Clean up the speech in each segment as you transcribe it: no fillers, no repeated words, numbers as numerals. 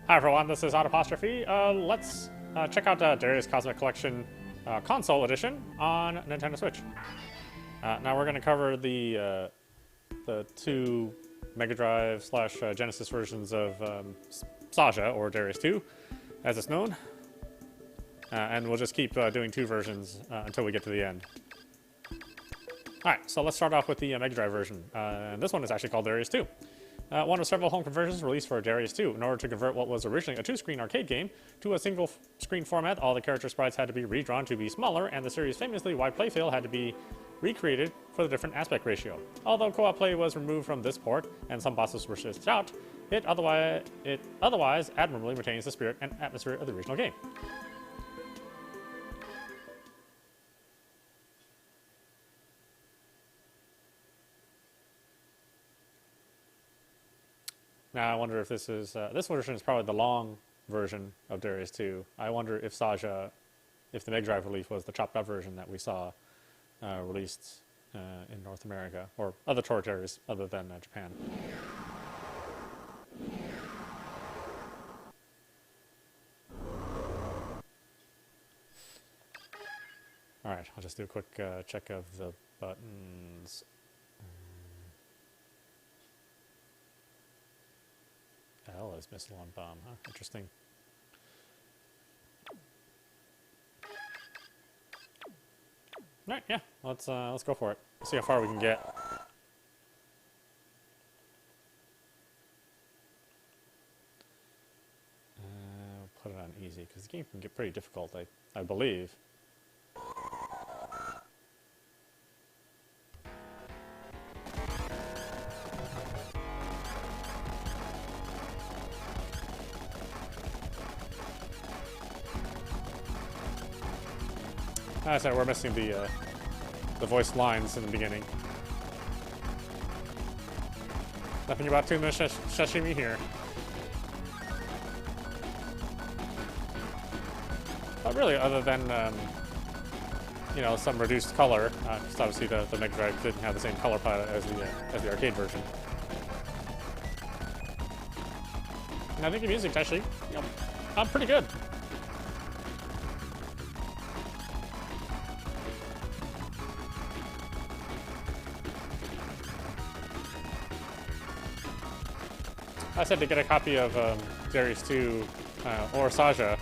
Hi everyone, this is audap. Let's check out Darius Cozmic Collection Console Edition on Nintendo Switch. Now we're going to cover the two Mega Drive / Genesis versions of SAGAIA, or Darius II, as it's known. And we'll just keep doing two versions until we get to the end. Alright, so let's start off with the Mega Drive version. And this one is actually called Darius II. One of several home conversions released for Darius II. In order to convert what was originally a two-screen arcade game to a single-screen format, all the character sprites had to be redrawn to be smaller, and the series' famously wide playfield had to be recreated for the different aspect ratio. Although co-op play was removed from this port, and some bosses were switched out, it otherwise admirably retains the spirit and atmosphere of the original game. Now, I wonder if this is, this version is probably the long version of Darius 2. I wonder if SAGAIA, if the Mega Drive release was the chopped up version that we saw released in North America, or other territories other than Japan. Alright, I'll just do a quick check of the buttons. L is missile on bomb, huh? Interesting. Alright, yeah, let's go for it. Let's see how far we can get. Put it on easy, because the game can get pretty difficult, I believe. I said we're missing the voice lines in the beginning. Nothing about tuna sashimi here. But really, other than you know, some reduced color, just obviously the Mega Drive didn't have the same color palette as the arcade version. And I think the music's actually, you know, pretty good. I said to get a copy of Darius 2 or SAGAIA,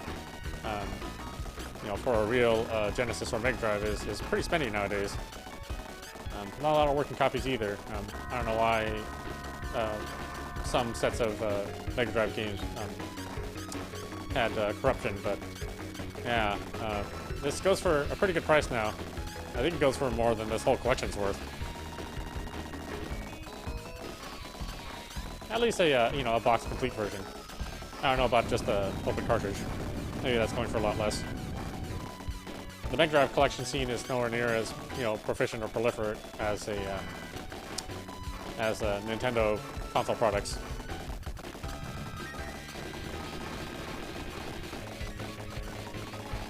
you know, for a real Genesis or Mega Drive is pretty spendy nowadays. Not a lot of working copies either. I don't know why some sets of Mega Drive games had corruption, but yeah, this goes for a pretty good price now. I think it goes for more than this whole collection's worth. At least a you know, a box complete version. I don't know about just the open cartridge. Maybe that's going for a lot less. The Mega Drive collection scene is nowhere near as, you know, proficient or proliferate as Nintendo console products.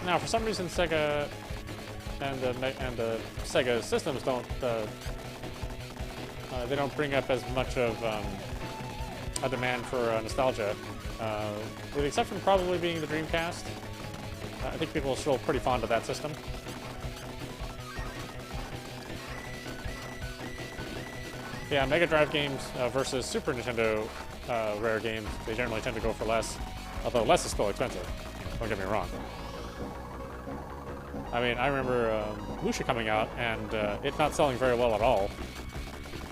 Now, for some reason, Sega and the Sega systems don't they don't bring up as much of a demand for nostalgia, with the exception probably being the Dreamcast. I think people are still pretty fond of that system. Yeah, Mega Drive games versus Super Nintendo rare games, they generally tend to go for less, although less is still expensive, don't get me wrong. I mean, I remember Musha coming out and it not selling very well at all.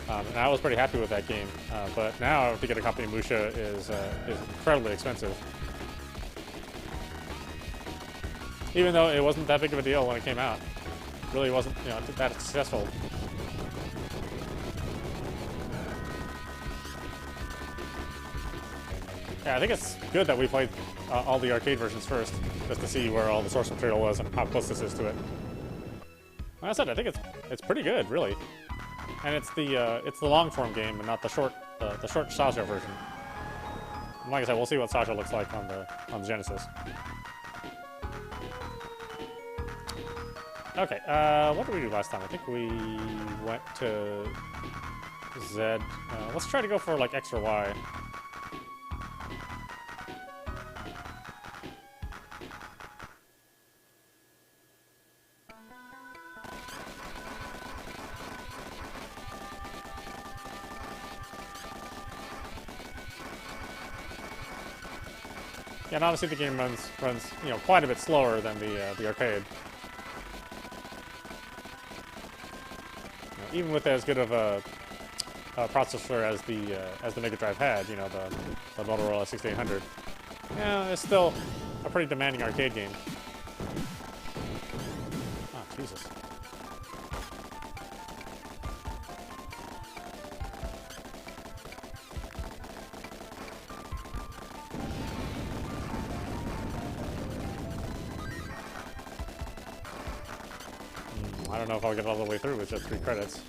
And I was pretty happy with that game, but now to get a copy of Musha is incredibly expensive. Even though it wasn't that big of a deal when it came out, it really wasn't, you know, that successful. Yeah, I think it's good that we played all the arcade versions first, just to see where all the source material was and how close this is to it. Like I said, I think it's pretty good, really. And it's the long form game and not the short SAGAIA version. And like I said, we'll see what SAGAIA looks like on the Genesis. Okay, what did we do last time? I think we went to Z. Let's try to go for like X or Y. Yeah, and obviously the game runs you know, quite a bit slower than the arcade. You know, even with as good of a processor as the Mega Drive had, you know, the Motorola 6800. Yeah, it's still a pretty demanding arcade game. Oh, Jesus. I don't know if I'll get all the way through with just 3 credits.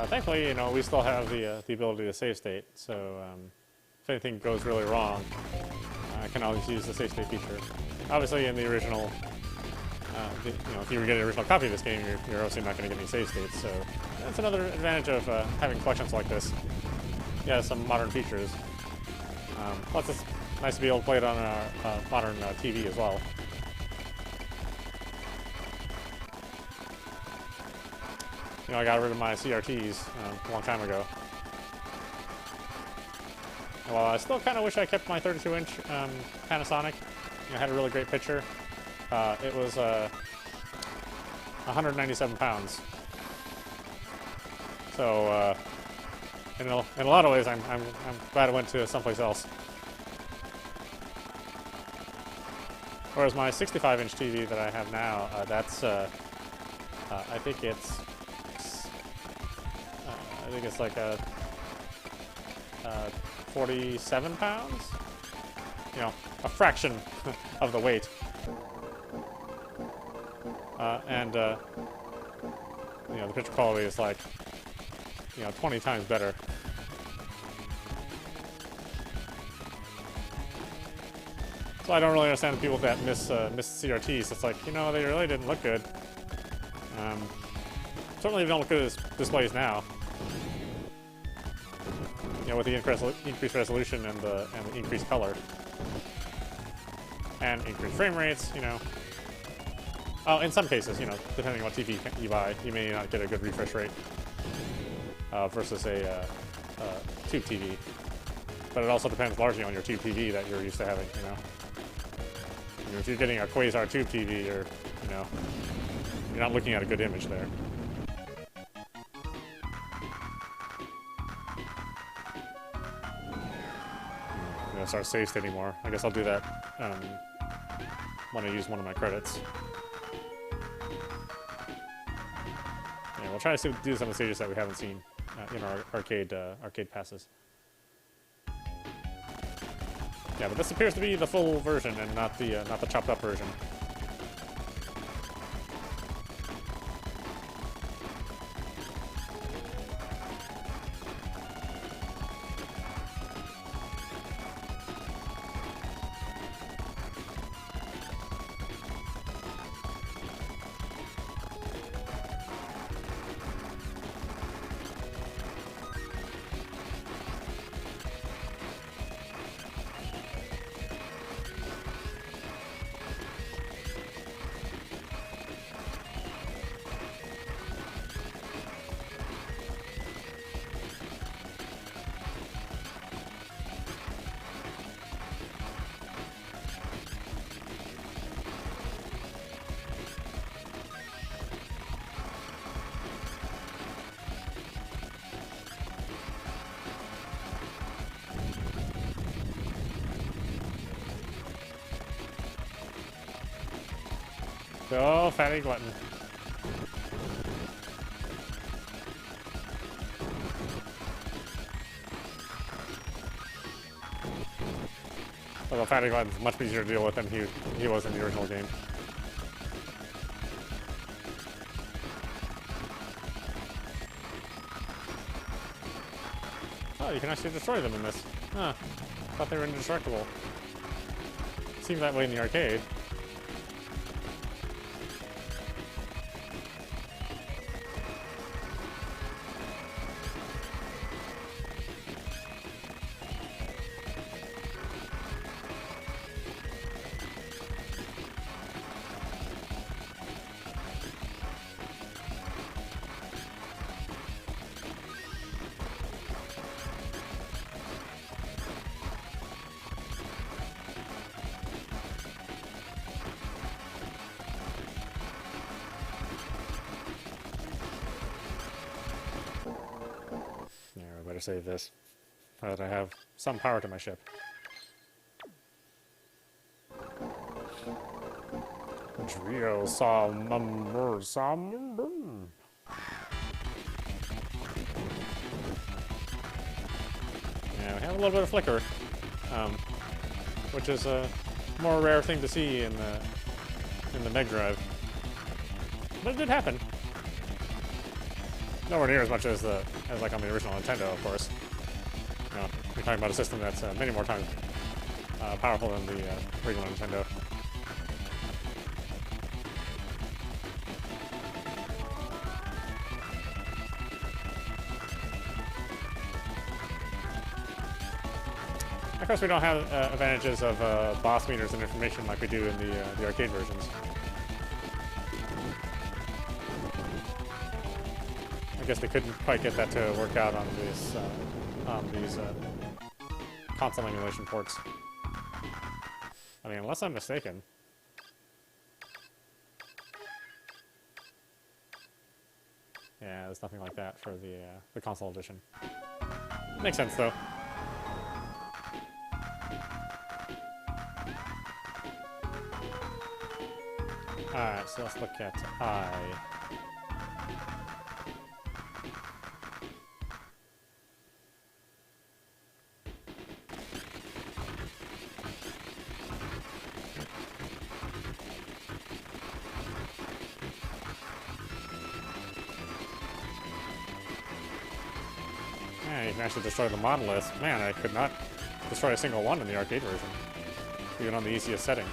Thankfully, you know, we still have the ability to save state, so if anything goes really wrong, I can always use the save state feature. Obviously, in the original, you know, if you were getting an original copy of this game, you're obviously not going to get any save states, so that's another advantage of having collections like this. Yeah, some modern features. Plus, it's nice to be able to play it on a modern TV as well. You know, I got rid of my CRTs a long time ago. And while I still kind of wish I kept my 32-inch Panasonic, you know, had a really great picture. It was 197 pounds. So, in a lot of ways, I'm glad I went to someplace else. Whereas my 65-inch TV that I have now, that's I think it's like a 47 pounds. You know, a fraction of the weight. And you know, the picture quality is like, you know, 20 times better. So I don't really understand the people that miss CRTs. It's like, you know, they really didn't look good. Certainly they don't look good as displays now. You know, with the increased resolution and the increased color. And increased frame rates, you know. Oh, in some cases, you know, depending on what TV you buy, you may not get a good refresh rate versus a tube TV. But it also depends largely on your tube TV that you're used to having, you know. You know, if you're getting a Quasar tube TV, you know, you're not looking at a good image there. I'm gonna start save stating more. I guess I'll do that when I use one of my credits. Yeah, we'll try to do some of the stages that we haven't seen in our arcade passes. Yeah, but this appears to be the full version and not the chopped up version. Go, fatty glutton. Although fatty glutton's much easier to deal with than he was in the original game. Oh, you can actually destroy them in this. Huh. Thought they were indestructible. Seemed that way in the arcade. Better save this, so that I have some power to my ship. Drio Yeah, we have a little bit of flicker, which is a more rare thing to see in the Meg Drive, but it did happen. Nowhere near as much as like on the original Nintendo, of course. You know, we're talking about a system that's many more times powerful than the original Nintendo. Of course, we don't have advantages of boss meters and information like we do in the arcade versions. I guess they couldn't quite get that to work out on these console emulation ports. I mean, unless I'm mistaken. Yeah, there's nothing like that for the console edition. Makes sense though. Alright, so let's look at I. Yeah, you can actually destroy the monolith. Man, I could not destroy a single one in the arcade version, even on the easiest setting.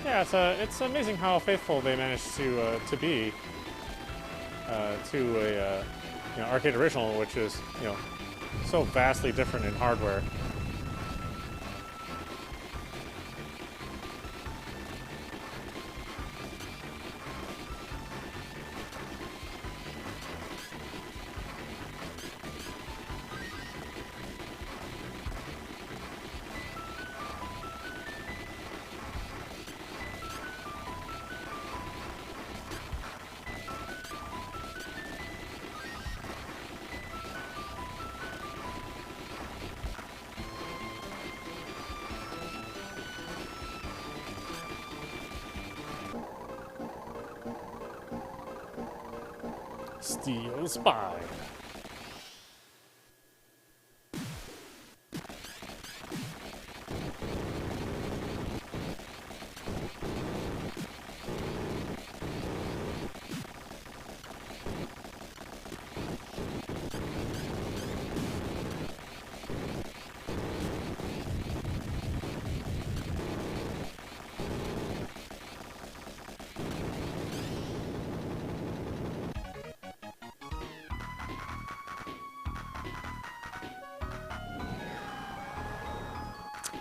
Yeah, it's amazing how faithful they managed to be to a arcade original, which is so vastly different in hardware. Steel Spy.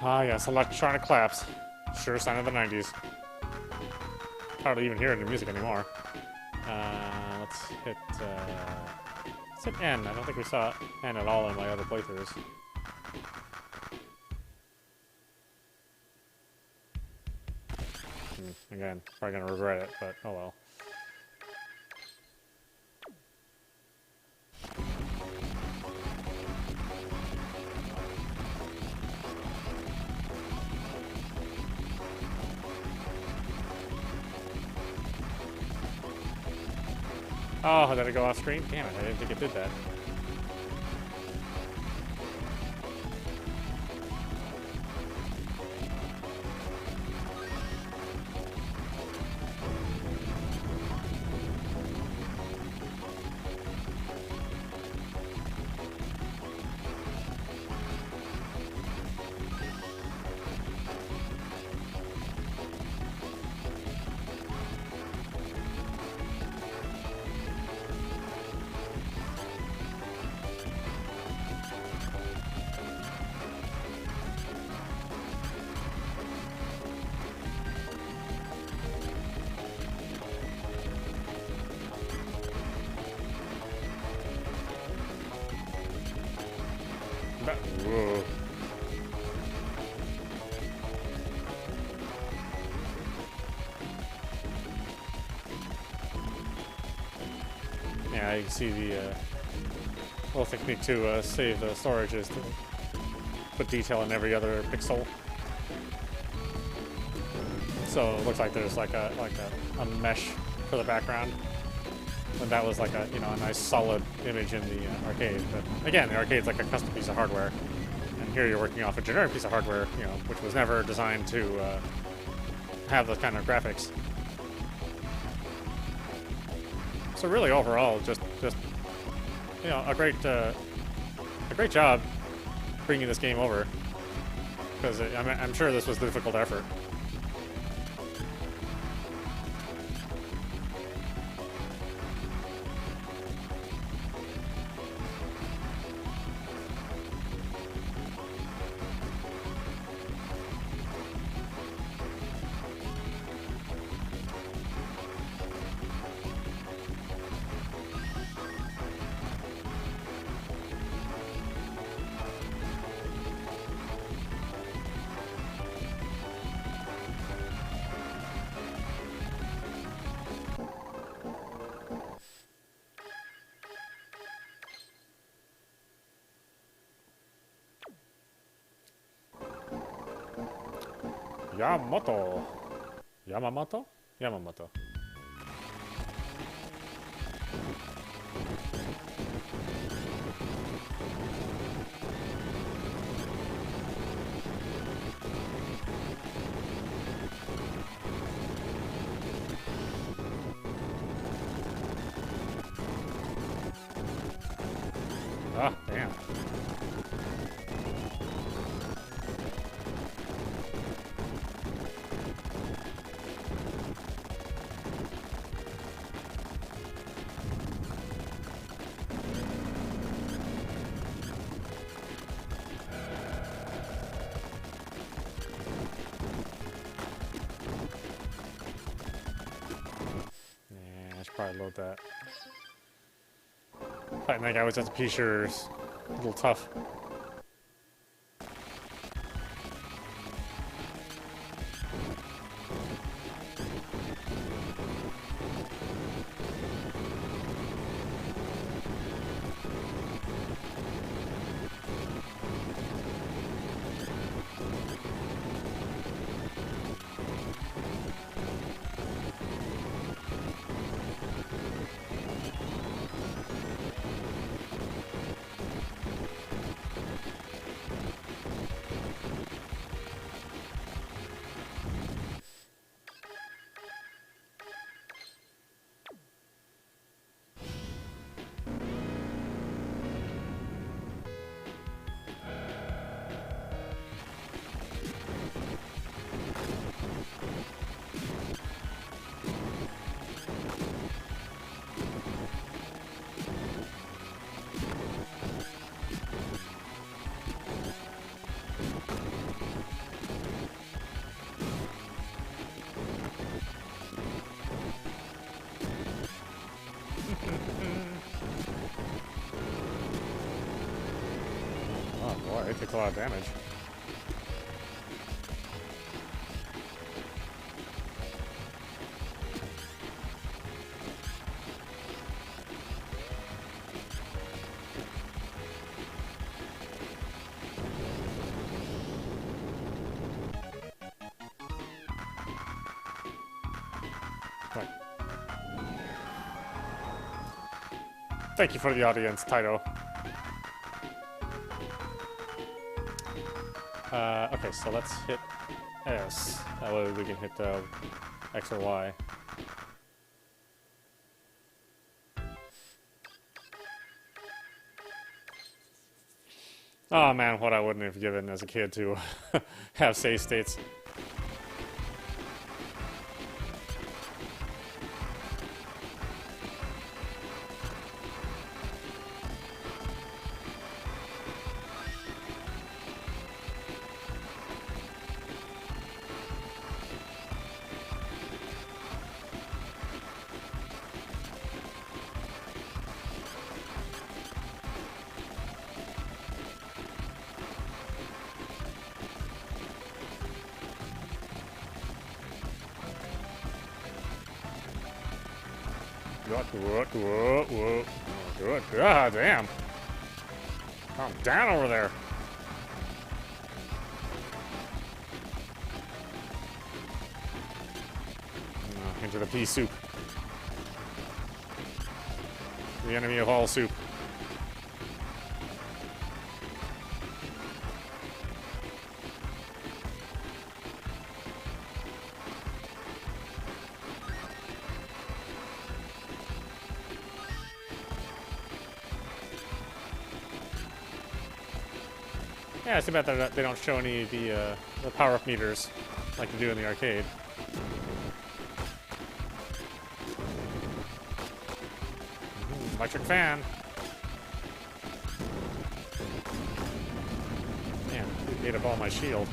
Ah, yes, electronic claps. Sure sign of the 90s. Hardly even hear it in the music anymore. Let's hit N. I don't think we saw N at all in my other playthroughs. Again, probably gonna regret it, but oh well. Oh, did it go off screen? Damn it, I didn't think it did that. Whoa. Yeah, you can see the little technique to save the storage is to put detail in every other pixel. So it looks like there's like a mesh for the background. And that was like a a nice solid image in the arcade. But again, the arcade's like a custom piece of hardware, and here you're working off a generic piece of hardware, which was never designed to have those kind of graphics. So really, overall, just a great job bringing this game over, because I'm sure this was a difficult effort. Yamamoto. Ah, damn. Probably load that. Fighting that guy with just a P-sure is a little tough. a lot of damage. Right. Thank you for the audience, Taito. Okay, so let's hit S. That way we can hit X or Y. Oh man, what I wouldn't have given as a kid to have save states. Whoa. Good. God damn. Calm down over there. Into the pea soup. The enemy of all soup. Yeah, it's too bad that they don't show any of the power-up meters like they do in the arcade. Electric fan. Man, it ate up all my shield.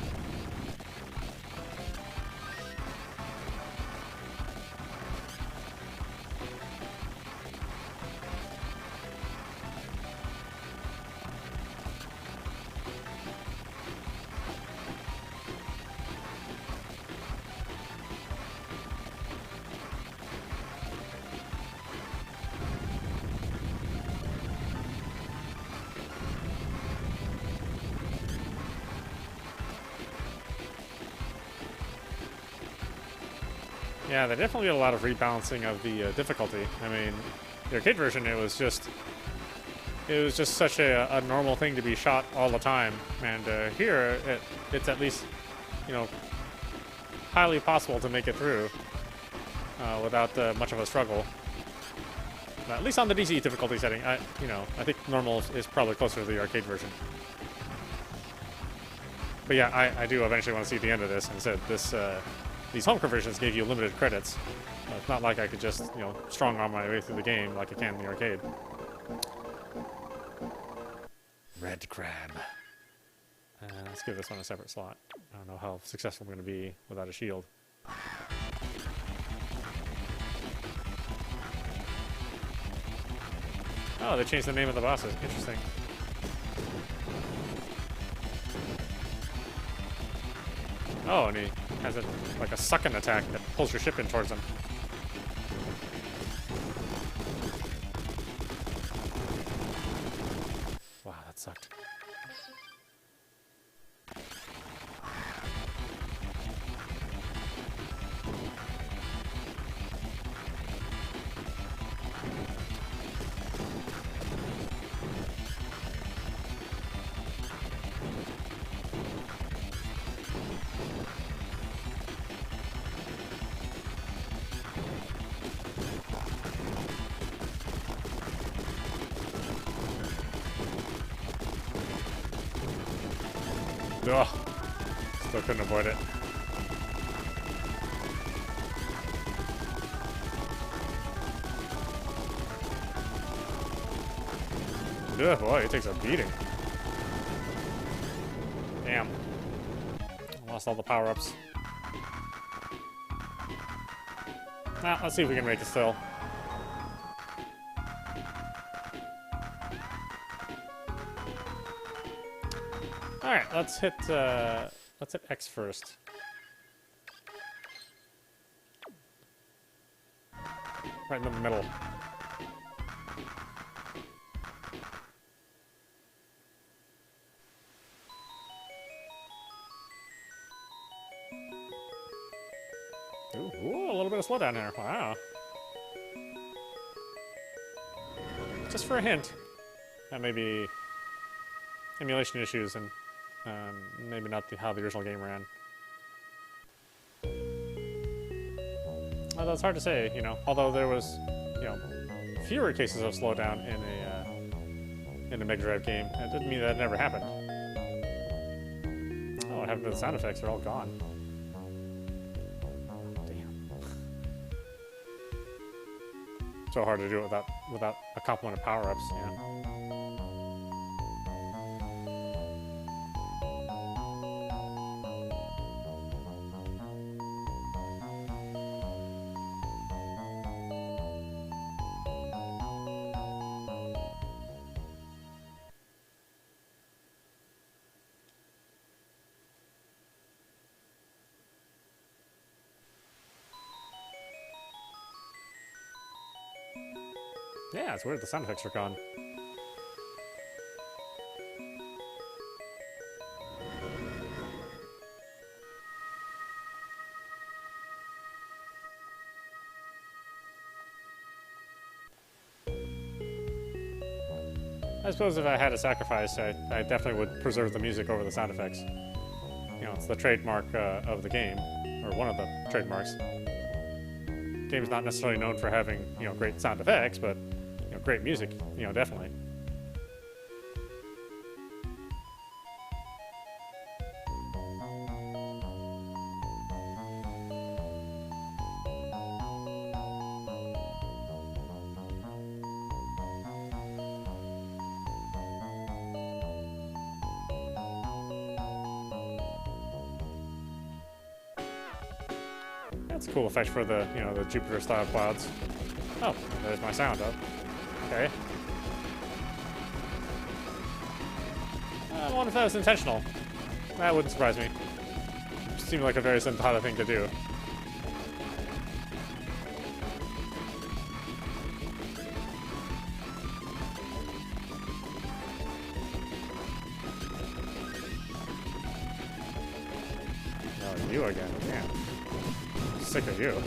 Yeah, they definitely did a lot of rebalancing of the difficulty. I mean, the arcade version, it was just such a normal thing to be shot all the time, and here it's at least, you know, highly possible to make it through without much of a struggle. At least on the DC difficulty setting, I think normal is probably closer to the arcade version. But yeah, I do eventually want to see the end of this, and said this. These home conversions gave you limited credits. It's not like I could just, strong arm my way through the game like I can in the arcade. Red crab. Let's give this one a separate slot. I don't know how successful I'm going to be without a shield. Oh, they changed the name of the bosses. Interesting. Oh, and he has like a sucking attack that pulls your ship in towards him. Wow, that sucked. Ugh. Still couldn't avoid it. Ugh, boy, he takes a beating. Damn. Lost all the power-ups. Nah, let's see if we can make it still. All right, let's hit X first. Right in the middle. Ooh, a little bit of slowdown there. Wow. Just for a hint. That may be emulation issues and maybe not how the original game ran. Although it's hard to say, you know. Although there was, you know, fewer cases of slowdown in a Mega Drive game, it didn't mean that never happened. Oh, what happened to the sound effects? They're all gone. Damn. So hard to do it without a complement of power-ups. Yeah. Yeah, it's weird the sound effects are gone. I suppose if I had a sacrifice, I definitely would preserve the music over the sound effects. You know, it's the trademark of the game, or one of the trademarks. The game's not necessarily known for having, you know, great sound effects, but you know, great music, you know, definitely. That's a cool effect for the, you know, the Jupiter-style clouds. Oh, there's my sound up. Okay. I wonder if that was intentional. That wouldn't surprise me. It seemed like a very Sentada thing to do. Oh, you again. Man. Sick of you.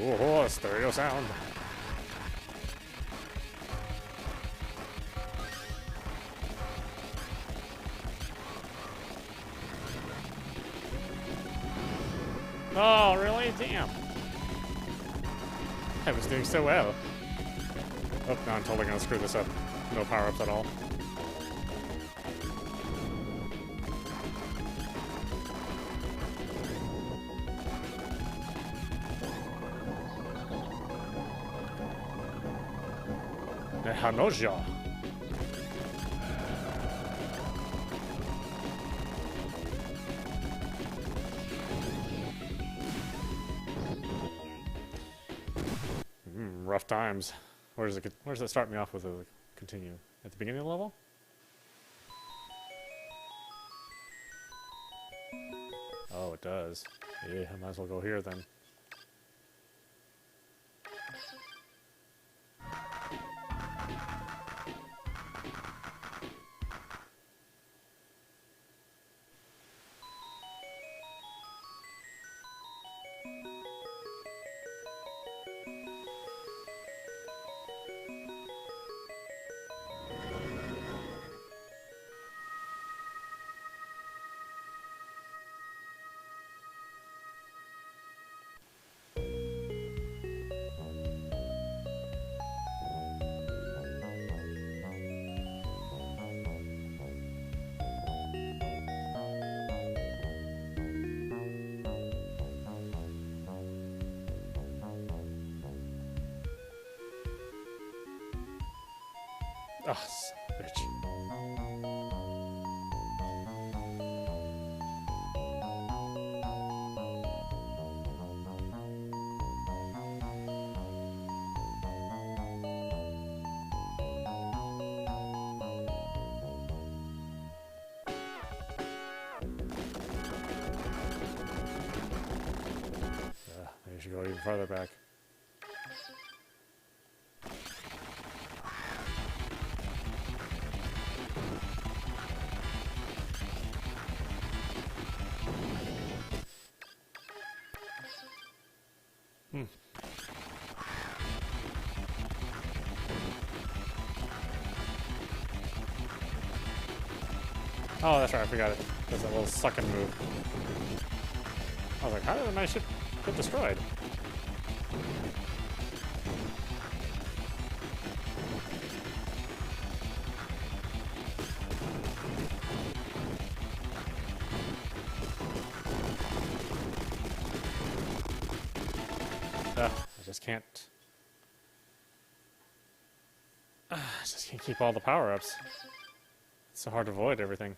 Oh, stereo sound. Oh, really? Damn. I was doing so well. Oh, no, I'm totally gonna screw this up. No power-ups at all. Hanoja. Rough times. Where does it start me off with? Continue at the beginning of the level? Oh, it does. Yeah, I might as well go here then. Oh, bitch. Maybe you should go even farther back. Oh, that's right, I forgot it. There's a little sucking move. I was like, how did my ship get destroyed? I just can't. I just can't keep all the power-ups. It's so hard to avoid everything.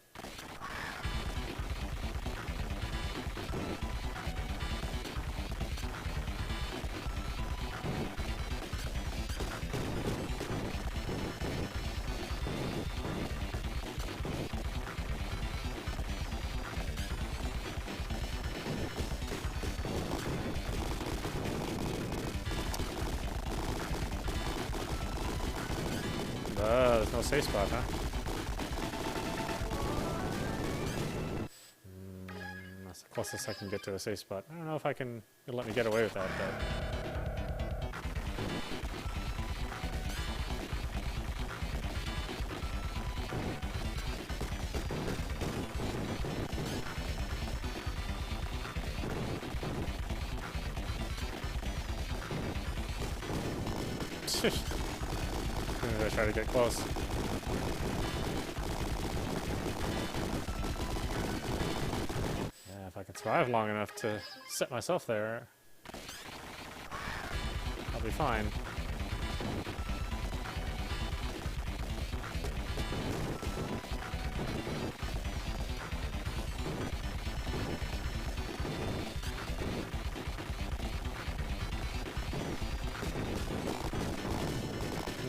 There's no safe spot, huh? That's the closest I can get to a safe spot. I don't know if I can. It'll let me get away with that, but. I try to get close. Yeah, if I can survive long enough to set myself there, I'll be fine.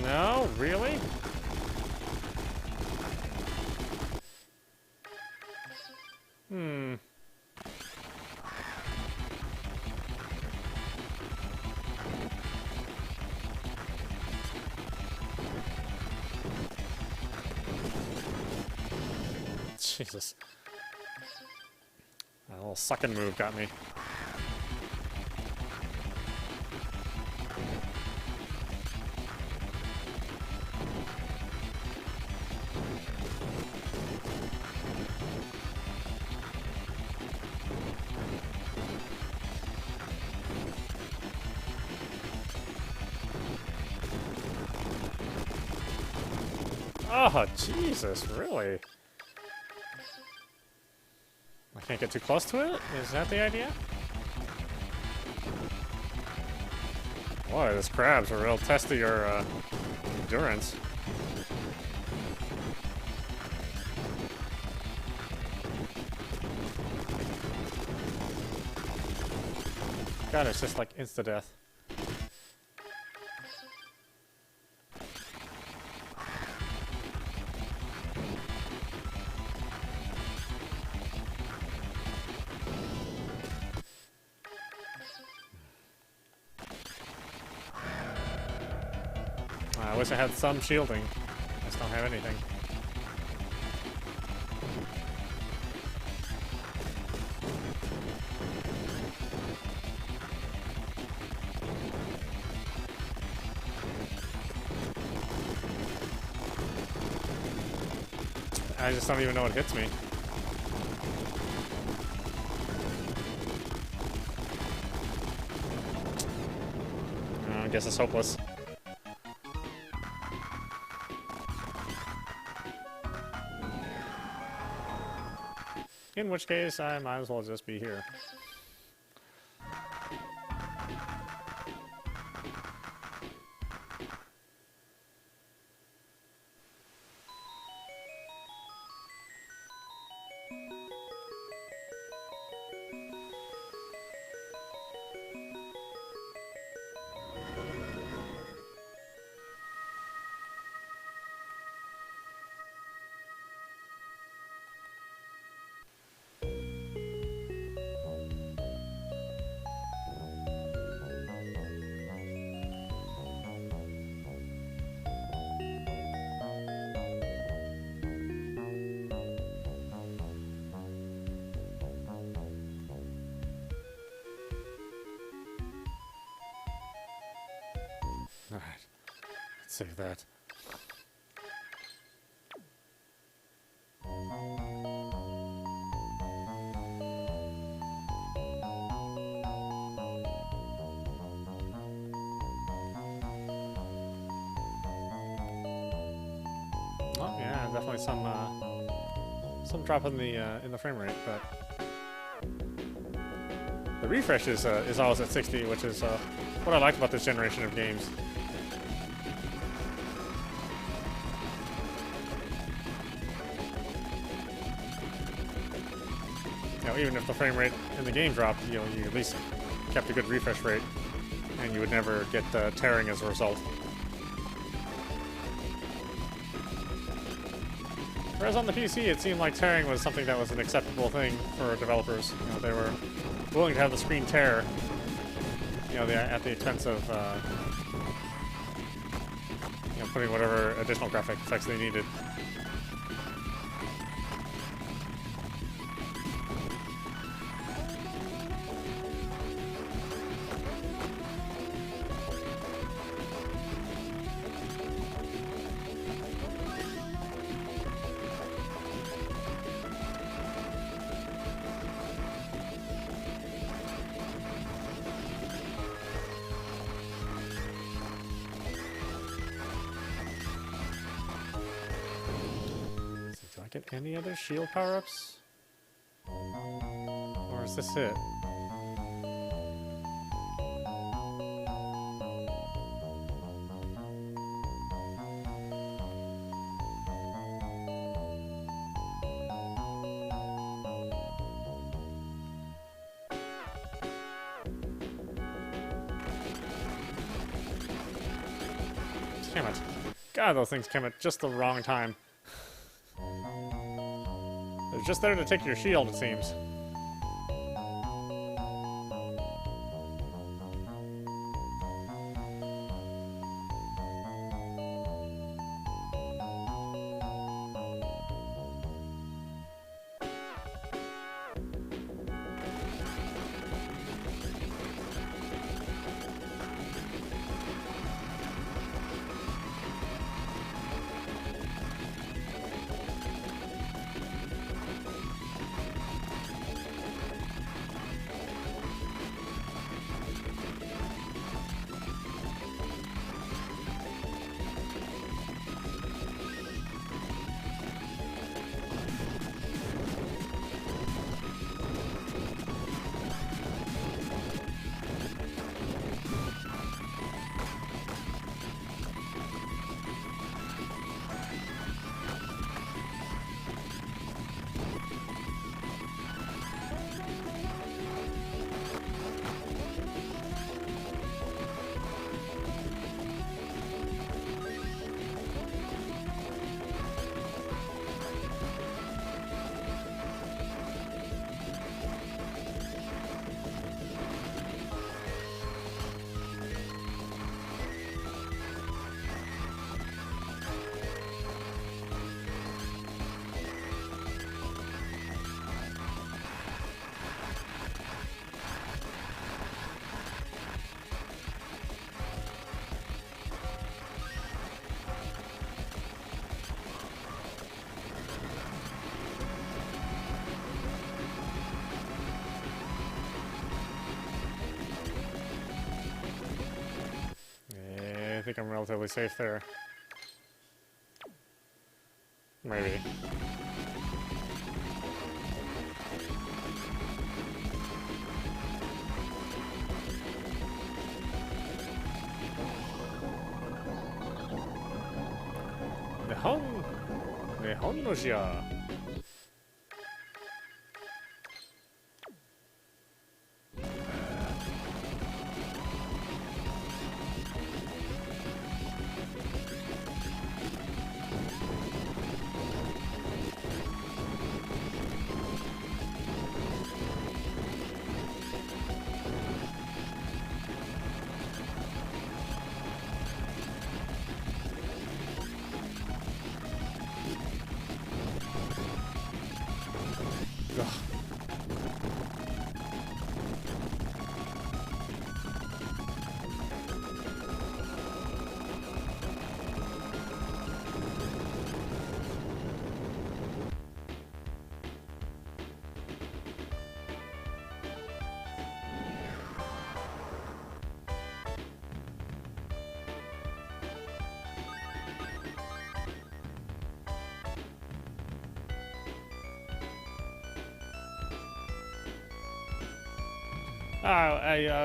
No, really? Jesus. That little sucking move got me. Oh, Jesus, really? I can't get too close to it? Is that the idea? Boy, this crab's a real test of your endurance. God, it's just like insta-death. I wish I had some shielding. I just don't have anything. I just don't even know what hits me. I guess it's hopeless. In which case, I might as well just be here. Save that. Oh yeah, definitely some drop in the frame rate, but the refresh is always at 60, which is what I liked about this generation of games. You know, even if the frame rate in the game dropped, you know, you at least kept a good refresh rate, and you would never get tearing as a result. Whereas on the PC, it seemed like tearing was something that was an acceptable thing for developers. You know, they were willing to have the screen tear, you know, at the expense of you know, putting whatever additional graphic effects they needed. Get any other shield power-ups? Or is this it? Damn it. God, those things come at just the wrong time. They're just there to take your shield, it seems. I think I'm relatively safe there. Maybe. Nihon no Jia.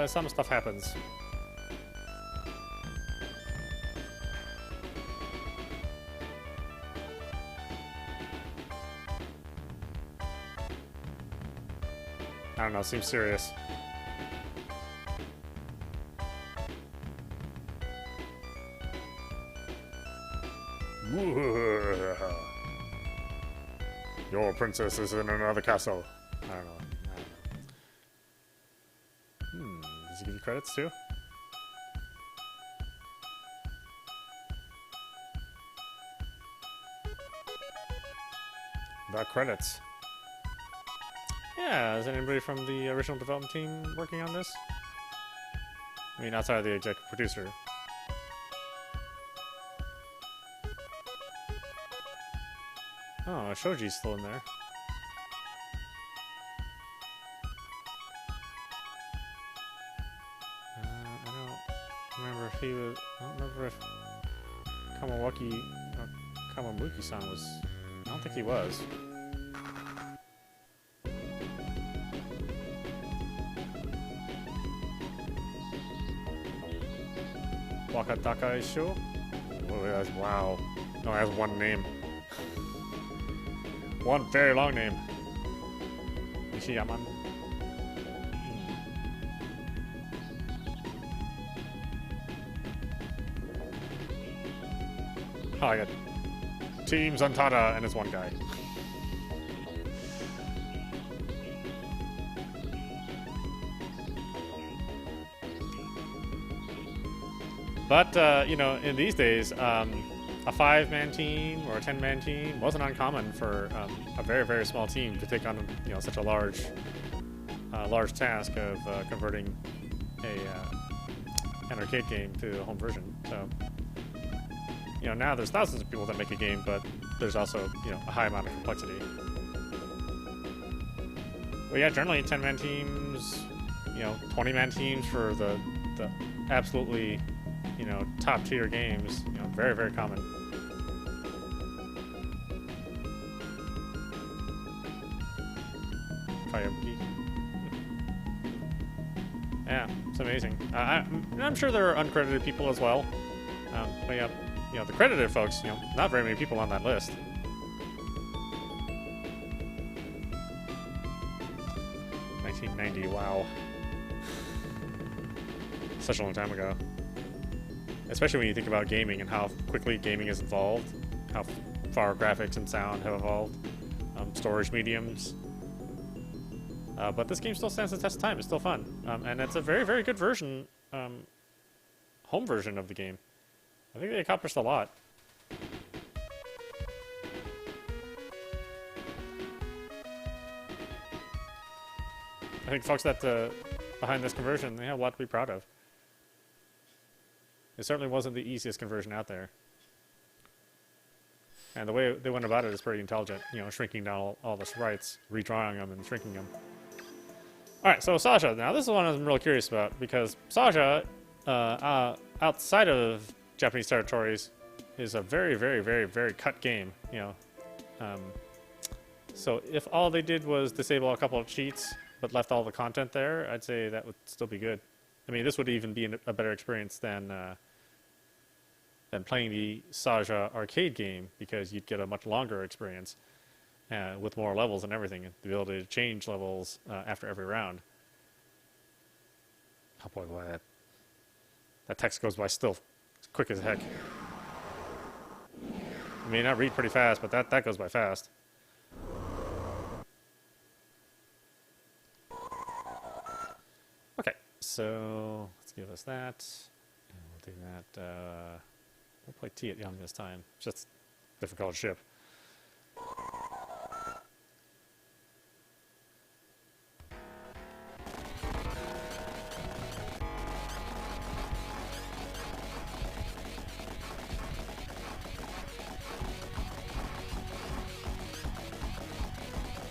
Some stuff happens. I don't know, seems serious. Your princess is in another castle. I don't know. Does he give you credits too? About credits. Yeah, is anybody from the original development team working on this? I mean, outside of the executive producer. Oh, Shoji's still in there. I don't remember if he was. I don't remember if Kamamuki-san was. I don't think he was. Wakataka Isho? Oh, wow. No, it has one name. One very long name. Nishiyaman. Oh, I got Team Zantada and it's one guy. But, you know, in these days, a 5-man team or a 10-man team wasn't uncommon for a very, very small team to take on, you know, such a large task of converting an arcade game to a home version. So, you know, now there's thousands of people that make a game, but there's also, you know, a high amount of complexity. But yeah, generally 10-man teams, you know, 20-man teams for the absolutely, you know, top-tier games, you know, very, very common. Yeah, it's amazing. I'm sure there are uncredited people as well. But yeah, you know, the credited folks, you know, not very many people on that list. Wow. Such a long time ago. Especially when you think about gaming and how quickly gaming has evolved, how far graphics and sound have evolved, storage mediums. But this game still stands the test of time. It's still fun. And it's a very, very good version, home version of the game. I think they accomplished a lot. I think folks that behind this conversion, they have a lot to be proud of. It certainly wasn't the easiest conversion out there. And the way they went about it is pretty intelligent. You know, shrinking down all the sprites, redrawing them and shrinking them. Alright, so Saga. Now this is one I'm real curious about, because Saga, outside of Japanese territories, is a very, very, very, very cut game. You know, so if all they did was disable a couple of cheats, but left all the content there, I'd say that would still be good. I mean, this would even be a better experience than playing the Saga arcade game, because you'd get a much longer experience with more levels and everything, and the ability to change levels after every round. Oh boy, that text goes by still quick as heck. I mean, I read pretty fast, but that goes by fast. Okay, so let's give us that. And we'll do that. We'll play T at Young this time. Just different colored ship.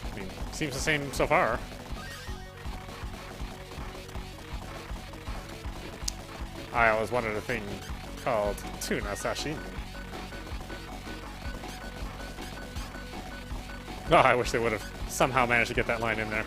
I mean, seems the same so far. I always wanted a thing called tuna sashimi. Oh, I wish they would have somehow managed to get that line in there.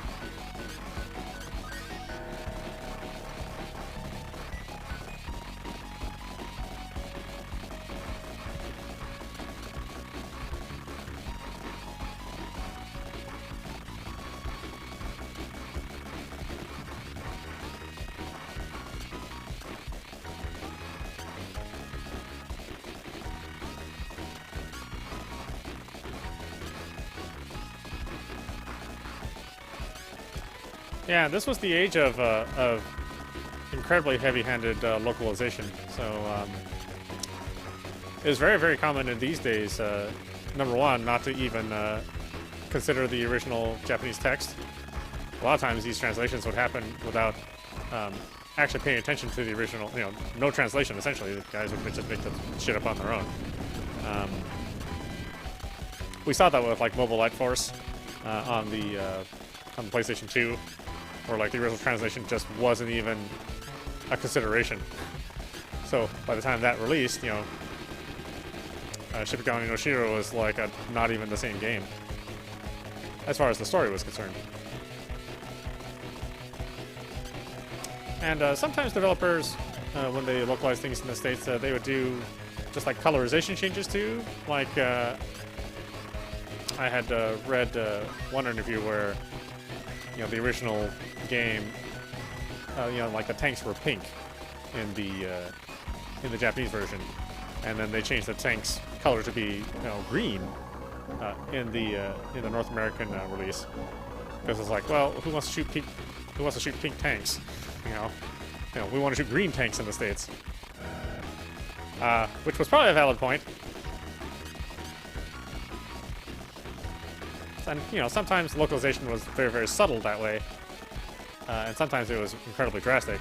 Yeah, this was the age of incredibly heavy-handed localization. So it was very, very common in these days, number one, not to even consider the original Japanese text. A lot of times these translations would happen without actually paying attention to the original, you know, no translation, essentially. The guys would just make the shit up on their own. We saw that with, like, Mobile Light Force on the PlayStation 2, where, like, the original translation just wasn't even a consideration. So by the time that released, you know, Shippuden no Shiro was like not even the same game as far as the story was concerned. And sometimes developers, when they localize things in the States, they would do just like colorization changes too. Like I had read one interview where, you know, the original game, you know, like the tanks were pink in the Japanese version, and then they changed the tanks' color to be, you know, green in the North American release, because it's like, well, who wants to shoot pink? Who wants to shoot pink tanks? You know, we want to shoot green tanks in the States, which was probably a valid point. And, you know, sometimes localization was very, very subtle that way, and sometimes it was incredibly drastic.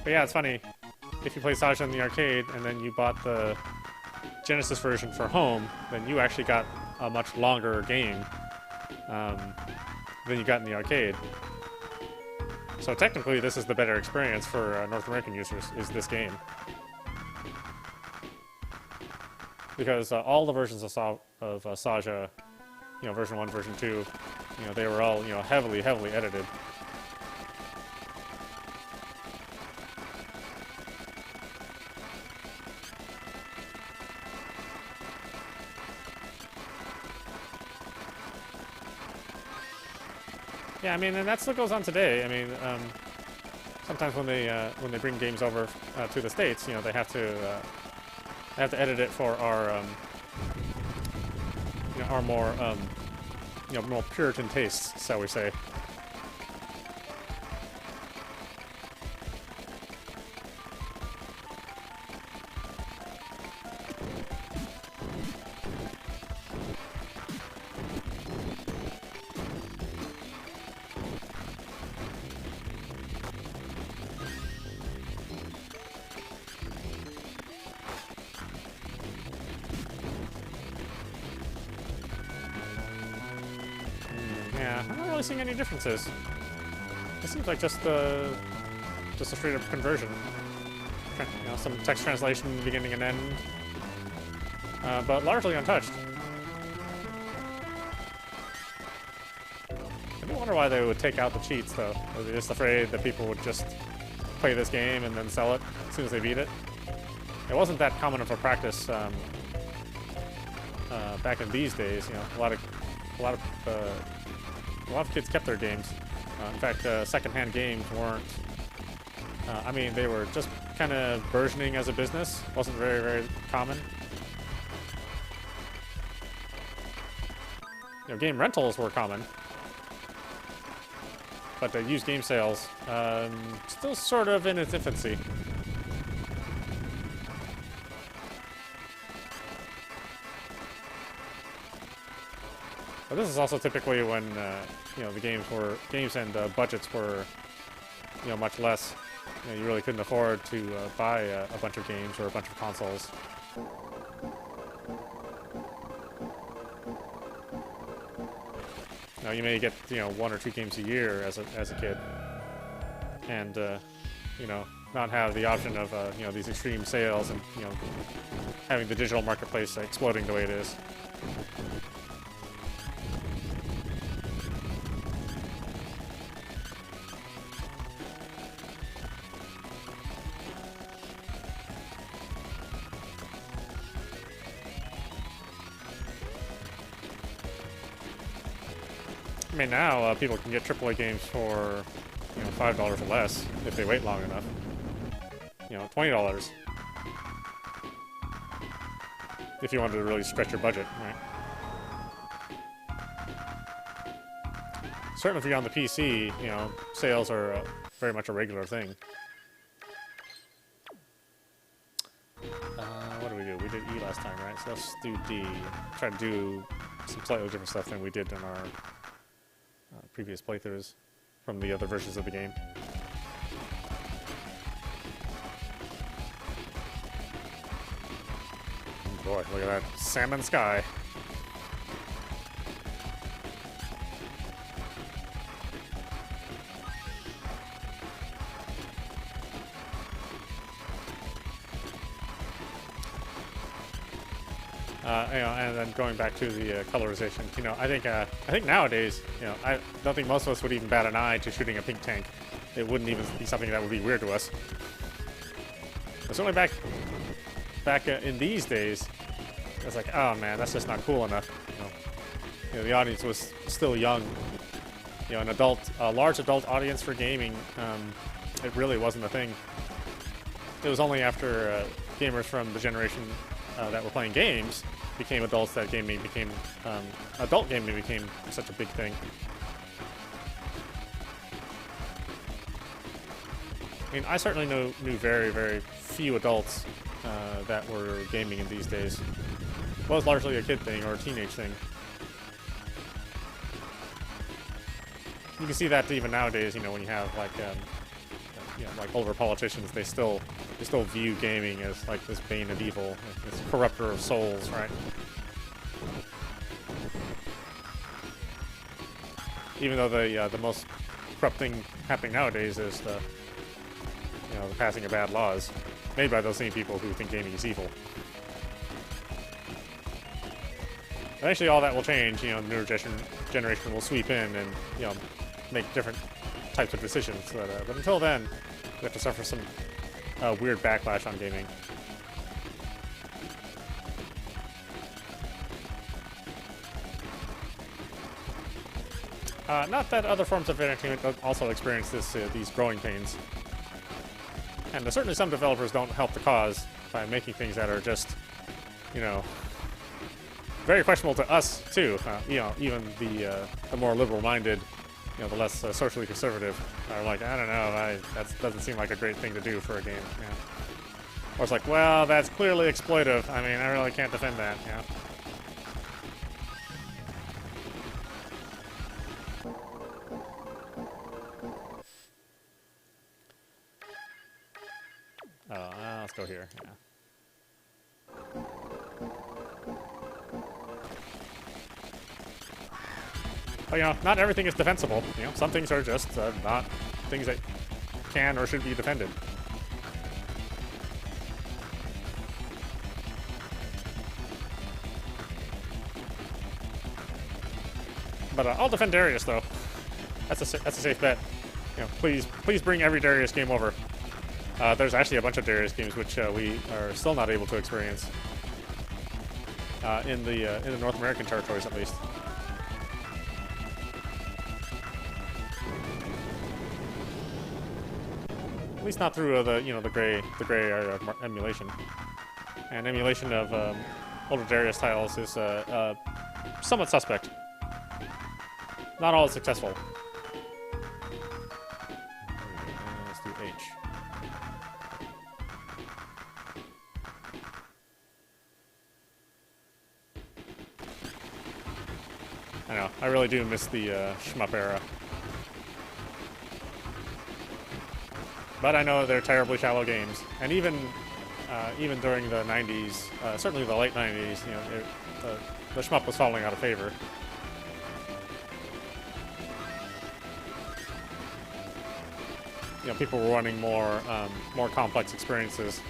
But yeah, it's funny. If you play SAGAIA in the arcade and then you bought the Genesis version for home, then you actually got a much longer game than you got in the arcade. So technically, this is the better experience for North American users, is this game. Because all the versions of SAGAIA, you know, version 1, version 2, you know, they were all, you know, heavily, heavily edited. Yeah, I mean, and that's what goes on today. I mean, sometimes when they bring games over to the States, you know, they have to edit it for our you know, our more you know, more Puritan tastes, shall we say. Yeah, I'm not really seeing any differences. It seems like just a straight up conversion. You know, some text translation beginning and end, but largely untouched. I do wonder why they would take out the cheats, though. Are they just afraid that people would just play this game and then sell it as soon as they beat it? It wasn't that common of a practice back in these days. You know, a lot of kids kept their games. In fact, secondhand games weren't. I mean, they were just kind of burgeoning as a business. Wasn't very, very common. You know, game rentals were common, but the used game sales still sort of in its infancy. But this is also typically when you know, the games and budgets were, you know, much less. You know, you really couldn't afford to buy a bunch of games or a bunch of consoles. Now you may get, you know, 1 or 2 games a year as a kid, and you know, not have the option of you know, these extreme sales and, you know, having the digital marketplace exploding the way it is. I mean, now people can get AAA games for, you know, $5 or less if they wait long enough. You know, $20 if you wanted to really stretch your budget, right? Certainly if you're on the PC, you know, sales are very much a regular thing. What do we do? We did E last time, right? So let's do D. Try to do some slightly different stuff than we did in our previous playthroughs from the other versions of the game. Oh boy, look at that salmon sky. You know, and then going back to the colorization, you know, I think nowadays, you know, I don't think most of us would even bat an eye to shooting a pink tank. It wouldn't even be something that would be weird to us. But certainly back in these days, it's like, oh man, that's just not cool enough. You know, the audience was still young. You know, a large adult audience for gaming, it really wasn't a thing. It was only after gamers from the generation that were playing games became adults that gaming became adult gaming became such a big thing. I mean, I certainly knew very, very few adults that were gaming in these days. Well, it's largely a kid thing or a teenage thing. You can see that even nowadays. You know, when you have like you know, like older politicians, they still view gaming as like this bane of evil, like this corrupter of souls, right? Even though the most corrupt thing happening nowadays is the passing of bad laws made by those same people who think gaming is evil. Eventually, all that will change. You know, the newer generation will sweep in and, you know, make different types of decisions. But until then, we have to suffer some weird backlash on gaming. Not that other forms of entertainment don't also experience these growing pains. And certainly some developers don't help the cause by making things that are just, you know, very questionable to us too. You know, even the more liberal-minded, you know, the less socially conservative are like, I don't know, that doesn't seem like a great thing to do for a game. Yeah. Or it's like, well, that's clearly exploitive. I mean, I really can't defend that. Yeah. Let's go here. Yeah. But, you know, not everything is defensible. You know, some things are just not things that can or should be defended. But I'll defend Darius, though. That's a safe bet. You know, please bring every Darius game over. There's actually a bunch of Darius games which we are still not able to experience in the North American territories, at least. At least not through the gray area of emulation. And emulation of older Darius titles is somewhat suspect. Not all successful. Let's do H. I know, I really do miss the shmup era. But I know they're terribly shallow games, and even during the 90s, certainly the late 90s, you know, the shmup was falling out of favor. You know, people were wanting more complex experiences,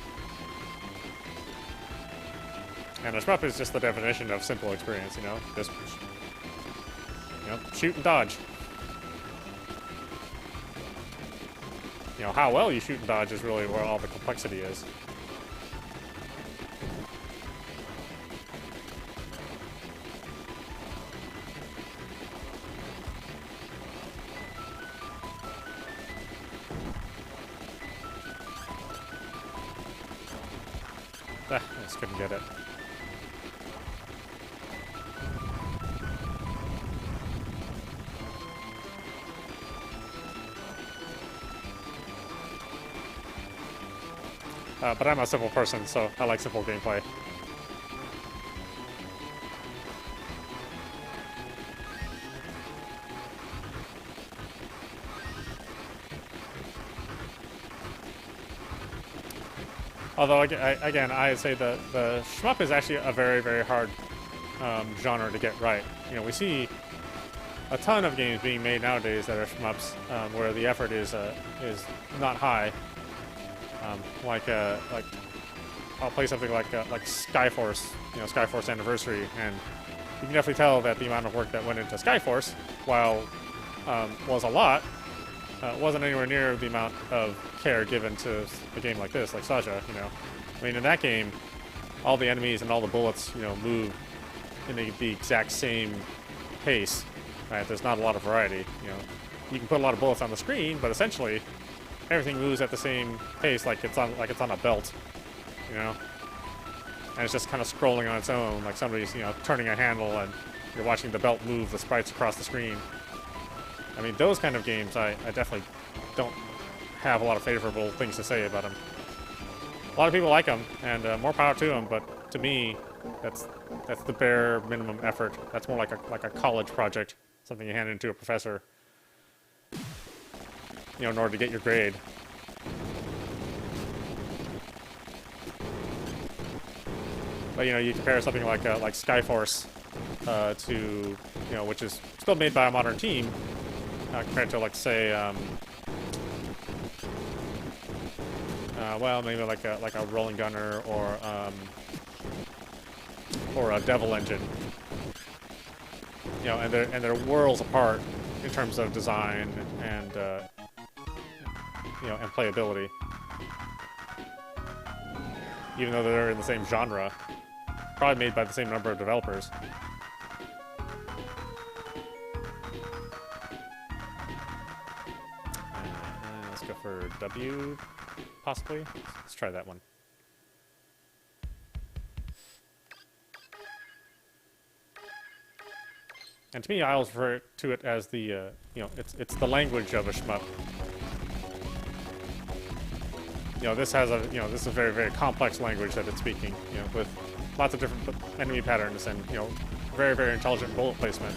and a shmup is just the definition of simple experience. You know, just shoot and dodge. You know, how well you shoot and dodge is really where all the complexity is. Just couldn't get it. But I'm a simple person, so I like simple gameplay. Although, again, I'd say the shmup is actually a very, very hard genre to get right. You know, we see a ton of games being made nowadays that are shmups, where the effort is not high. Like I'll play something like Skyforce, you know, Skyforce Anniversary, and you can definitely tell that the amount of work that went into Skyforce, while was a lot, wasn't anywhere near the amount of care given to a game like this, like SAGAIA. You know, I mean, in that game, all the enemies and all the bullets, you know, move in the exact same pace. Right? There's not a lot of variety. You know, you can put a lot of bullets on the screen, but essentially everything moves at the same pace, like it's on a belt. You know, and it's just kind of scrolling on its own, like somebody's, you know, turning a handle and you're watching the belt move the sprites across the screen. I mean, those kind of games, I definitely don't have a lot of favorable things to say about them. A lot of people like them, and more power to them. But to me, that's the bare minimum effort. That's more like a college project, something you hand into a professor, you know, in order to get your grade. But you know, you compare something like Skyforce to, you know, which is still made by a modern team, compared to, like, say, well, maybe like a Rolling Gunner or a Devil Engine. You know, and they're worlds apart in terms of design and you know, and playability. Even though they're in the same genre, probably made by the same number of developers. Let's go for W, possibly. Let's try that one. And to me, I always refer to it as the, you know, it's the language of a shmup. You know, this has this is a very, very complex language that it's speaking, you know, with lots of different enemy patterns and, you know, very, very intelligent bullet placement.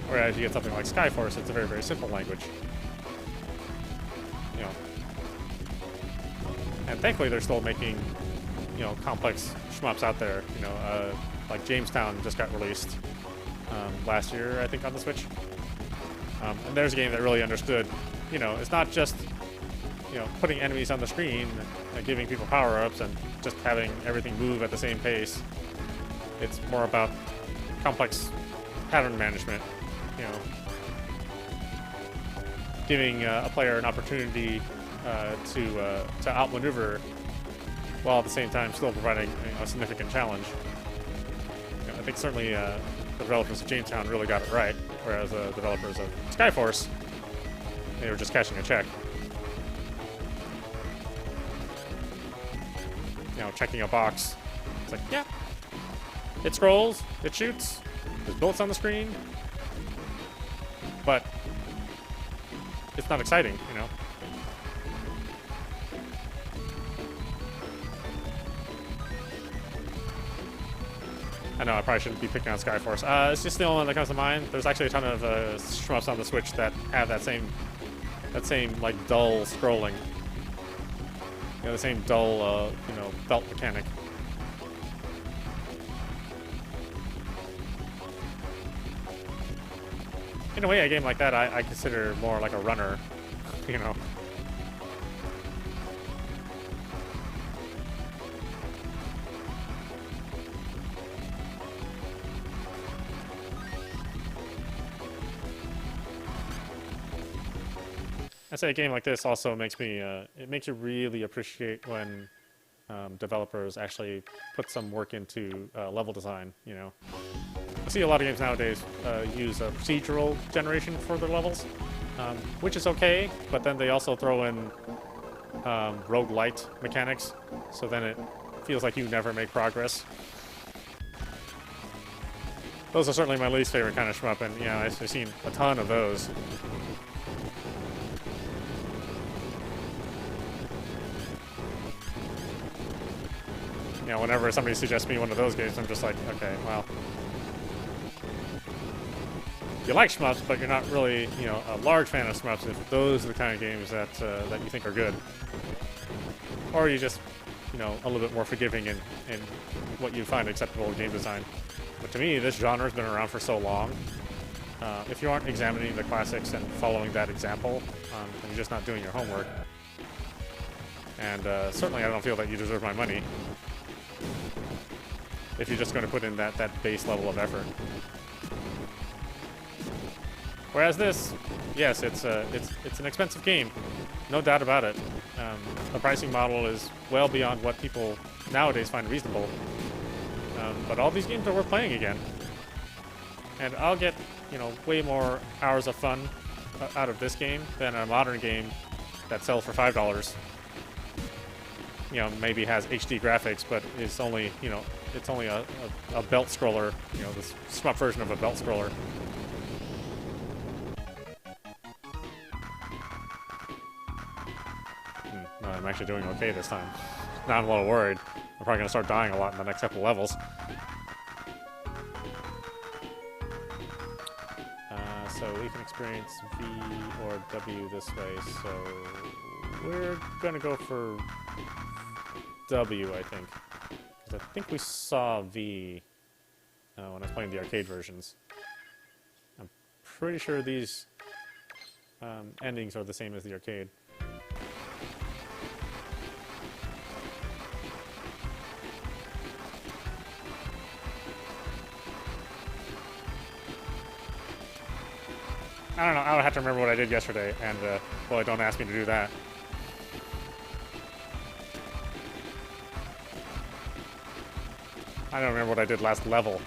Whereas you get something like Skyforce, it's a very, very simple language. You know. And thankfully they're still making, you know, complex shmups out there. You know, like Jamestown just got released last year, I think, on the Switch. And there's a game that really understood, you know, it's not just, you know, putting enemies on the screen and giving people power-ups and just having everything move at the same pace. It's more about complex pattern management, you know, giving a player an opportunity to outmaneuver while at the same time still providing, you know, a significant challenge. You know, I think certainly the developers of Jamestown really got it right, whereas the developers of Skyforce, they were just cashing a check. You know, checking a box. It's like, yeah, it scrolls, it shoots, there's bullets on the screen, but it's not exciting, you know. I know I probably shouldn't be picking on Skyforce. It's just the only one that comes to mind. There's actually a ton of shmups on the Switch that have that same like dull scrolling. You know, the same dull, you know, belt mechanic. In a way, a game like that I consider more like a runner, you know. I say a game like this also makes me, it makes you really appreciate when developers actually put some work into level design, you know. I see a lot of games nowadays use a procedural generation for their levels, which is okay, but then they also throw in roguelite mechanics, so then it feels like you never make progress. Those are certainly my least favorite kind of shmup, and yeah, I've seen a ton of those. You know, whenever somebody suggests me one of those games, I'm just like, okay, well, you like shmups, but you're not really, you know, a large fan of shmups if those are the kind of games that that you think are good. Or you just, you know, a little bit more forgiving in what you find acceptable game design. But to me, this genre's been around for so long. If you aren't examining the classics and following that example, then you're just not doing your homework. And certainly I don't feel that you deserve my money if you're just going to put in that base level of effort. Whereas this, yes, it's an expensive game, no doubt about it. The pricing model is well beyond what people nowadays find reasonable. But all these games are worth playing again. And I'll get, you know, way more hours of fun out of this game than a modern game that sells for $5. You know, maybe has HD graphics, but is only, you know, it's only a belt scroller, you know, this shmup version of a belt scroller. No, I'm actually doing okay this time. Now I'm a little worried. I'm probably going to start dying a lot in the next couple levels. So we can experience V or W this way, so we're going to go for W, I think. Because I think we saw V when I was playing the arcade versions. I'm pretty sure these endings are the same as the arcade. I don't know, I would have to remember what I did yesterday, and, well, don't ask me to do that. I don't remember what I did last level.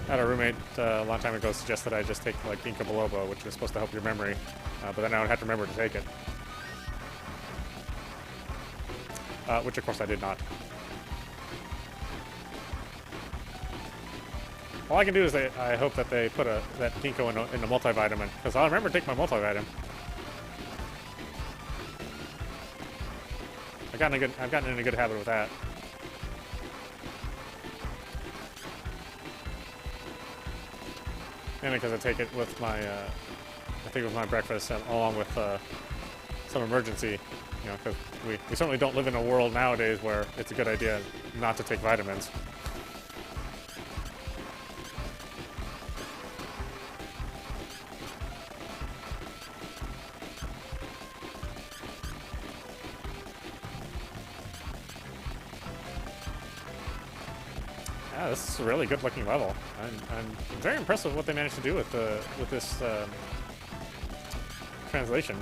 I had a roommate a long time ago suggest that I just take, like, Ginkgo biloba, which is supposed to help your memory, but then I would have to remember to take it. Which, of course, I did not. All I can do is I hope that they put that ginkgo in a multivitamin, because I'll remember to take my multivitamin. I've gotten in a good habit with that. Mainly because I take it with my breakfast along with some emergency. You know, because we certainly don't live in a world nowadays where it's a good idea not to take vitamins. Yeah, this is a really good-looking level. I'm very impressed with what they managed to do with this translation.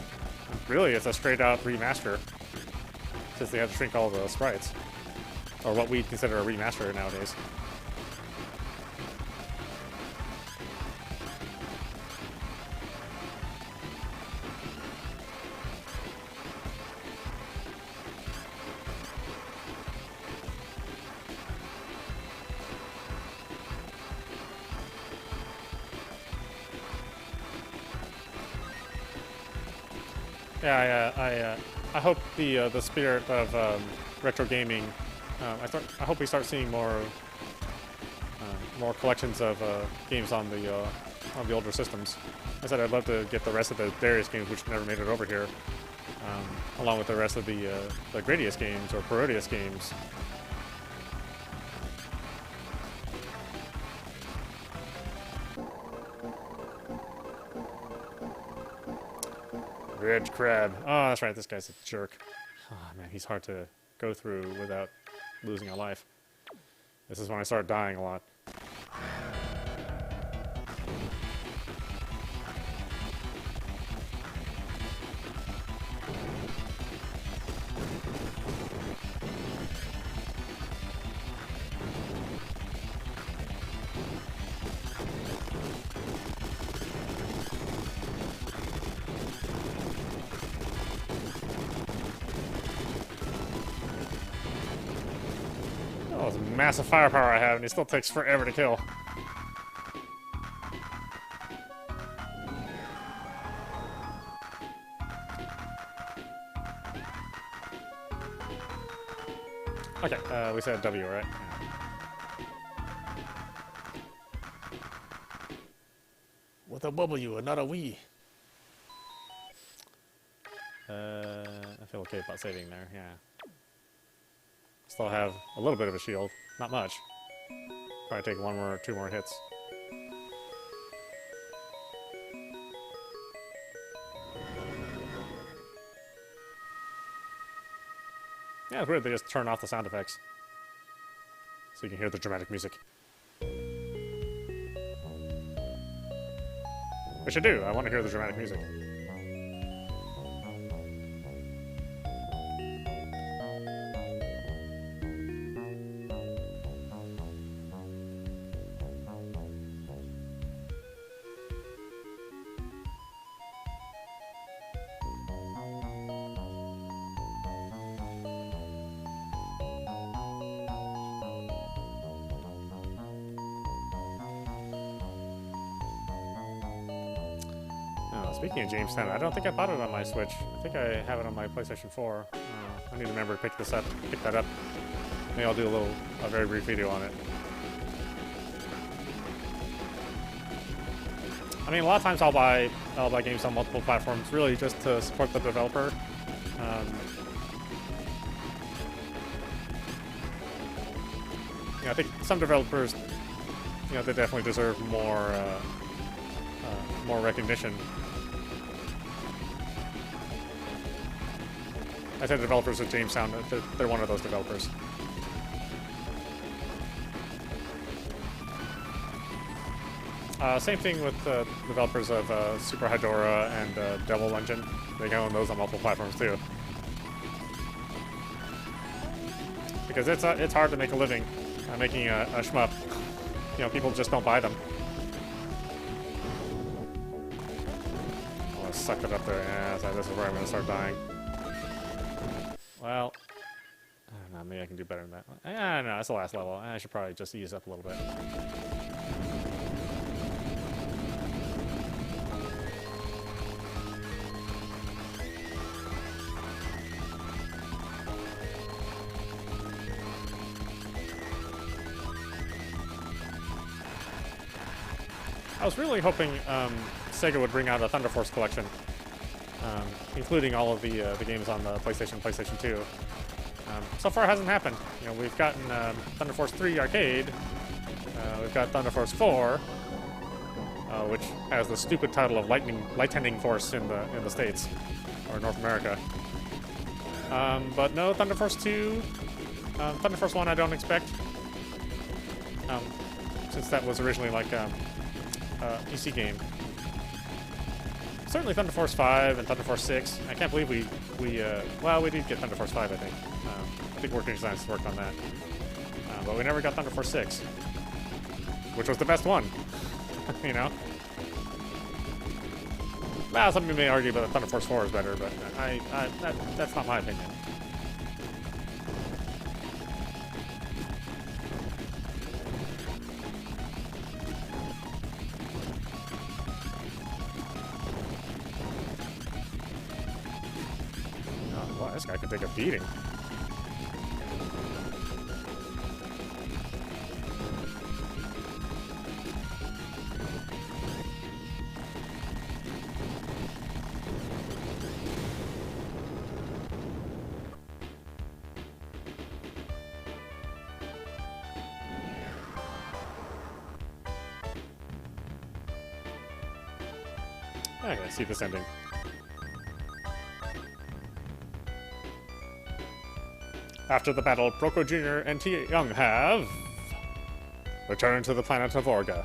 Really, it's a straight-out remaster, since they had to shrink all the sprites, or what we consider a remaster nowadays. Yeah, I hope the spirit of retro gaming. I hope we start seeing more collections of games on the older systems. I said I'd love to get the rest of the Darius games, which never made it over here, along with the rest of the Gradius games or Parodius games. Red crab. Oh, that's right. This guy's a jerk. Oh, man, he's hard to go through without losing a life. This is when I start dying a lot. all this massive firepower I have, and he still takes forever to kill. Okay, we said W, right? With a W and not a we. I feel okay about saving there, yeah. Still have a little bit of a shield, not much. Probably take one more or two more hits. Yeah, it's weird they just turn off the sound effects. So you can hear the dramatic music. Which I do, I want to hear the dramatic music. Speaking of Jamestown, I don't think I bought it on my Switch. I think I have it on my PlayStation 4. I need to remember to pick that up. Maybe I'll do a very brief video on it. I mean, a lot of times I'll buy games on multiple platforms, really just to support the developer. I think some developers, they definitely deserve more recognition. I said developers at Jamestown, they're one of those developers. Same thing with the developers of Super Hydora and Devil Engine. They can own those on multiple platforms too. Because it's hard to make a living making a shmup. People just don't buy them. Oh, I sucked it up there. Yeah, so this is where I'm going to start dying. Well, I don't know, maybe I can do better than that. I don't know, that's the last level. I should probably just ease up a little bit. I was really hoping Sega would bring out a Thunder Force collection. Including all of the games on the PlayStation 2. So far, it hasn't happened. We've gotten Thunder Force 3 Arcade. We've got Thunder Force 4, which has the stupid title of Lightning Force in the States or North America. But no Thunder Force 2. Thunder Force 1, I don't expect, since that was originally like a PC game. Certainly Thunder Force 5 and Thunder Force 6. I can't believe we did get Thunder Force 5, I think. I think Working Designs worked on that. But we never got Thunder Force 6. Which was the best one. Well, some people may argue that Thunder Force 4 is better, but that's not my opinion. This guy could take a beating. I gotta see this ending. After the battle, Broco Jr. and T. Young have returned to the planet of Orga.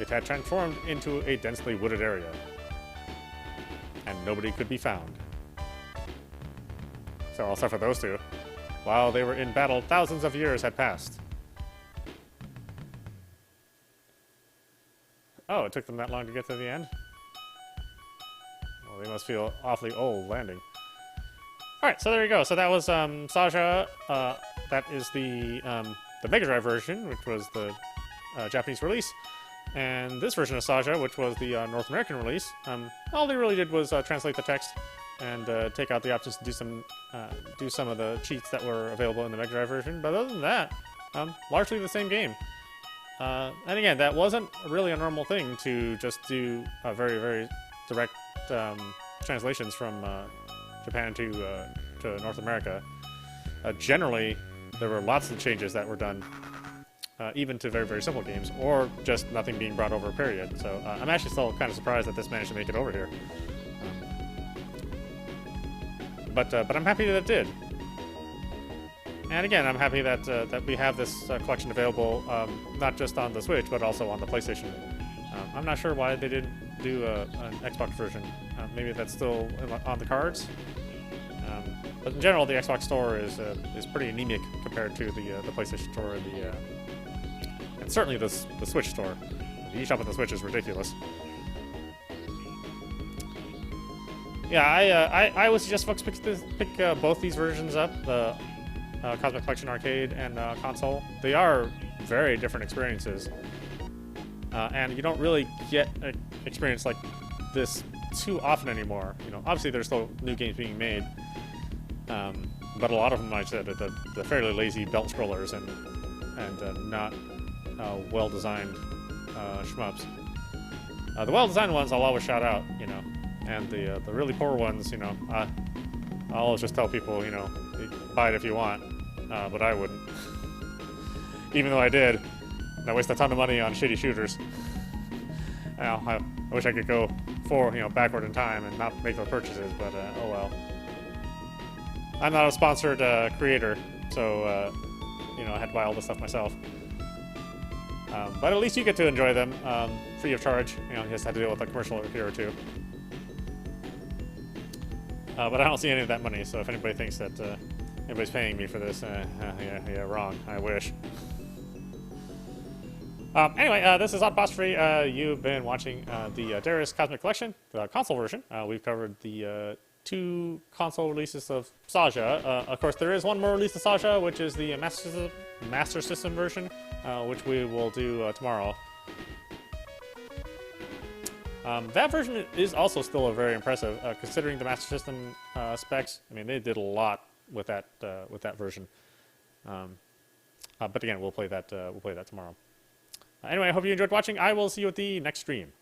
It had transformed into a densely wooded area, and nobody could be found. So, except for those two, while they were in battle, thousands of years had passed. Oh, it took them that long to get to the end? Well, they must feel awfully old landing. Alright, so there you go. So that was SAGAIA. That is the Mega Drive version, which was the Japanese release. And this version of SAGAIA, which was the North American release, all they really did was translate the text and take out the options to do some of the cheats that were available in the Mega Drive version. But other than that, largely the same game. And again, that wasn't really a normal thing to just do very, very direct translations from Japan to North America. Generally, there were lots of changes that were done, even to very, very simple games, or just nothing being brought over, period. So I'm actually still kind of surprised that this managed to make it over here. But I'm happy that it did. And again, I'm happy that that we have this collection available, not just on the Switch, but also on the PlayStation. I'm not sure why they didn't do an Xbox version. Maybe that's still on the cards. But in general, the Xbox store is pretty anemic compared to the PlayStation store and certainly the Switch store. The eShop on the Switch is ridiculous. Yeah, I would suggest folks pick both these versions up, the Cozmic Collection Arcade and Console. They are very different experiences, and you don't really get an experience like this too often anymore. You know, obviously there's still new games being made, but a lot of them, like I said, the fairly lazy belt scrollers and not well-designed shmups. The well-designed ones I'll always shout out, you know, and the really poor ones, you know, I'll always just tell people, you know, buy it if you want, but I wouldn't. Even though I did, and I waste a ton of money on shitty shooters. I wish I could go backward in time and not make those purchases, but oh well. I'm not a sponsored creator, so you know, I had to buy all this stuff myself. But at least you get to enjoy them free of charge. You know, you just had to deal with a commercial here or two. But I don't see any of that money, so if anybody thinks that anybody's paying me for this, yeah, wrong. I wish. Anyway, this is audap. You've been watching the Darius Cozmic Collection, the console version. We've covered the 2 console releases of SAGAIA. Of course, there is one more release of SAGAIA, which is the Master System version, which we will do tomorrow. That version is also still very impressive, considering the Master System specs. I mean, they did a lot with that version. But again, we'll play that tomorrow. Anyway, I hope you enjoyed watching. I will see you at the next stream.